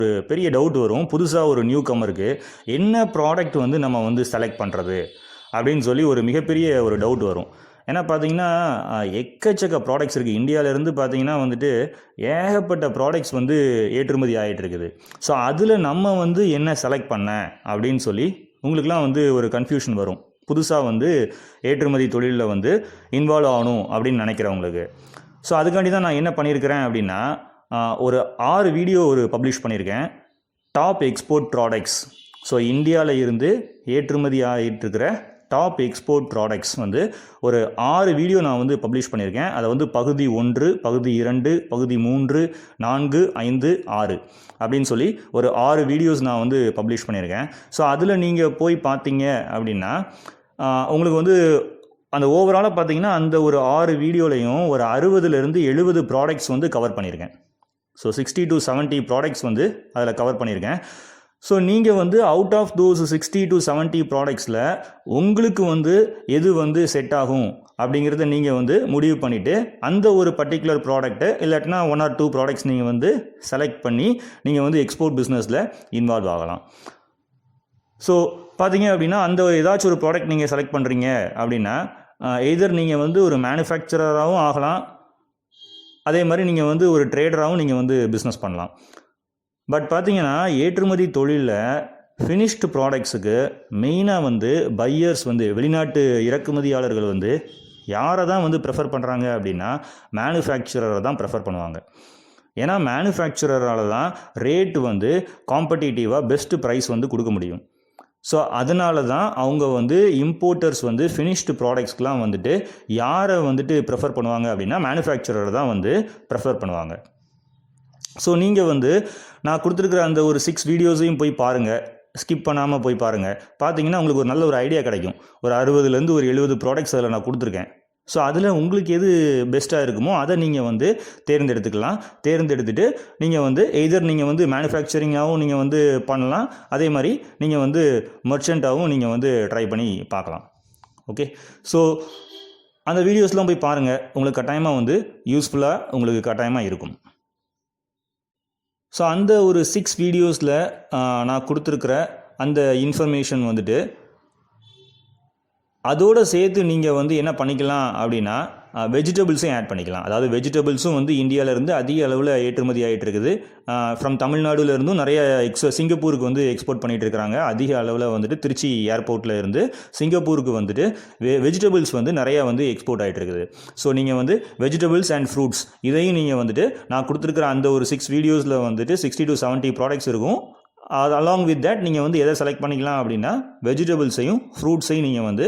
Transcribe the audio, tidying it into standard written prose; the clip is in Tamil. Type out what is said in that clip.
ஒரு பெரிய டவுட் வரும். புதுசாக ஒரு நியூ கமருக்கு என்ன ப்ராடக்ட் வந்து நம்ம வந்து செலக்ட் பண்ணுறது அப்படின்னு சொல்லி ஒரு மிகப்பெரிய ஒரு டவுட் வரும். ஏன்னா பார்த்தீங்கன்னா எக்கச்சக்க ப்ராடக்ட்ஸ் இருக்குது. இந்தியாவிலேருந்து பார்த்தீங்கன்னா வந்துட்டு ஏகப்பட்ட ப்ராடக்ட்ஸ் வந்து ஏற்றுமதி ஆகிட்டு இருக்குது. ஸோ அதில் நம்ம வந்து என்ன செலக்ட் பண்ண அப்படின்னு சொல்லி உங்களுக்குலாம் வந்து ஒரு கன்ஃபியூஷன் வரும். புதுசாக வந்து ஏற்றுமதி தொழிலில் வந்து இன்வால்வ் ஆகணும் அப்படின்னு நினைக்கிறவங்களுக்கு. ஸோ அதுக்காண்டி தான் நான் என்ன பண்ணியிருக்கிறேன் அப்படின்னா, ஒரு 6 வீடியோ பப்ளிஷ் பண்ணியிருக்கேன். Top export products. ஸோ இந்தியாவில் இருந்து ஏற்றுமதி ஆகிட்டு இருக்கிற டாப் எக்ஸ்போர்ட் ப்ராடக்ட்ஸ் வந்து ஒரு 6 வீடியோ நான் வந்து பப்ளிஷ் பண்ணியிருக்கேன். அதை வந்து பகுதி 1, பகுதி 2, பகுதி 3, 4, 5, 6 அப்படின்னு சொல்லி ஒரு 6 வீடியோஸ் நான் வந்து பப்ளிஷ் பண்ணியிருக்கேன். ஸோ அதில் நீங்கள் போய் பார்த்தீங்க அப்படின்னா உங்களுக்கு வந்து அந்த ஓவராலாக பார்த்தீங்கன்னா அந்த ஒரு 6 வீடியோலையும் ஒரு 60லேருந்து 70 ப்ராடக்ட்ஸ் வந்து கவர் பண்ணியிருக்கேன். ஸோ 60 to 70 ப்ராடக்ட்ஸ் வந்து அதில் கவர் பண்ணியிருக்கேன். ஸோ நீங்கள் வந்து அவுட் ஆஃப் தோஸ் 60 to 70 ப்ராடக்ட்ஸில் உங்களுக்கு வந்து எது வந்து செட் ஆகும் அப்படிங்கிறத நீங்கள் வந்து முடிவு பண்ணிவிட்டு அந்த ஒரு பர்டிகுலர் ப்ராடக்ட்டை இல்லாட்டினா 1 or 2 ப்ராடக்ட்ஸ் நீங்கள் வந்து செலக்ட் பண்ணி நீங்கள் வந்து எக்ஸ்போர்ட் பிஸ்னஸில் இன்வால்வ் ஆகலாம். ஸோ பார்த்தீங்க அப்படின்னா அந்த ஏதாச்சும் ஒரு ப்ராடக்ட் நீங்கள் செலக்ட் பண்ணுறீங்க அப்படின்னா எய்தர் நீங்கள் வந்து ஒரு மேனுஃபேக்சரராகவும் ஆகலாம், அதே மாதிரி நீங்கள் வந்து ஒரு ட்ரேடராகவும் நீங்கள் வந்து பிஸ்னஸ் பண்ணலாம். பட் பார்த்தீங்கன்னா ஏற்றுமதி தொழிலில் ஃபினிஷ்டு ப்ராடக்ட்ஸுக்கு மெயினாக வந்து பையர்ஸ் வந்து வெளிநாட்டு இறக்குமதியாளர்கள் வந்து யாரை தான் வந்து ப்ரெஃபர் பண்ணுறாங்க அப்படின்னா மேனுஃபேக்சரரை தான் ப்ரெஃபர் பண்ணுவாங்க. ஏன்னா மேனுஃபேக்சரரால் தான் ரேட்டு வந்து காம்படிட்டிவாக பெஸ்ட்டு ப்ரைஸ் வந்து கொடுக்க முடியும். ஸோ அதனால தான் அவங்க வந்து இம்போர்ட்டர்ஸ் வந்து ஃபினிஷ்டு ப்ராடக்ட்ஸ்க்கெலாம் வந்துட்டு யாரை வந்துட்டு ப்ரெஃபர் பண்ணுவாங்க அப்படின்னா மேனுஃபேக்சரரை தான் வந்து ப்ரெஃபர் பண்ணுவாங்க. ஸோ நீங்கள் வந்து நான் கொடுத்துருக்குற அந்த ஒரு 6 வீடியோஸையும் போய் பாருங்கள், ஸ்கிப் பண்ணாமல் போய் பாருங்கள். பார்த்தீங்கன்னா உங்களுக்கு ஒரு நல்ல ஒரு ஐடியா கிடைக்கும். ஒரு 60லேருந்து ஒரு 70 ப்ராடக்ட்ஸ் அதில் நான் கொடுத்துருக்கேன். ஸோ அதில் உங்களுக்கு எது பெஸ்ட்டாக இருக்குமோ அதை நீங்கள் வந்து தேர்ந்தெடுத்துக்கலாம். தேர்ந்தெடுத்துட்டு நீங்கள் வந்து எய்தர் நீங்கள் வந்து மேனுஃபேக்சரிங்காகவும் நீங்கள் வந்து பண்ணலாம், அதே மாதிரி நீங்கள் வந்து மர்ச்சண்ட்டாகவும் நீங்கள் வந்து ட்ரை பண்ணி பார்க்கலாம். ஓகே, ஸோ அந்த வீடியோஸ்லாம் போய் பாருங்கள். உங்களுக்கு கட்டாயமாக வந்து யூஸ்ஃபுல்லாக உங்களுக்கு கட்டாயமாக இருக்கும். ஸோ அந்த ஒரு 6 வீடியோஸில் நான் கொடுத்துருக்குற அந்த இன்ஃபர்மேஷன் வந்துட்டு அதோடு சேர்த்து நீங்கள் வந்து என்ன பண்ணிக்கலாம் அப்படின்னா வெஜிடபிள்ஸையும் ஆட் பண்ணிக்கலாம். அதாவது வெஜிடபிள்ஸும் வந்து இந்தியாவிலேருந்து அதிக அளவில் ஏற்றுமதி ஆகிட்டு இருக்குது. ஃப்ரம் தமிழ்நாடுலேருந்தும் நிறைய சிங்கப்பூருக்கு வந்து எக்ஸ்போர்ட் பண்ணிகிட்டு இருக்கிறாங்க. அதிக அளவில் வந்துட்டு திருச்சி ஏர்போர்ட்டில் இருந்து சிங்கப்பூருக்கு வந்துட்டு வெஜிடபிள்ஸ் வந்து நிறையா வந்து எக்ஸ்போர்ட் ஆகிட்டு இருக்குது. ஸோ நீங்கள் வந்து வெஜிடபிள்ஸ் அண்ட் ஃப்ரூட்ஸ் இதையும் நீங்கள் வந்துட்டு நான் கொடுத்துருக்குற அந்த ஒரு 6 வீடியோஸில் வந்துட்டு 60 to 70 ப்ராடக்ட்ஸ் இருக்கும். அது அலாங் வித் தட் நீங்கள் வந்து எதை செலக்ட் பண்ணிக்கலாம் அப்படின்னா வெஜிடபிள்ஸையும் ஃப்ரூட்ஸையும் நீங்கள் வந்து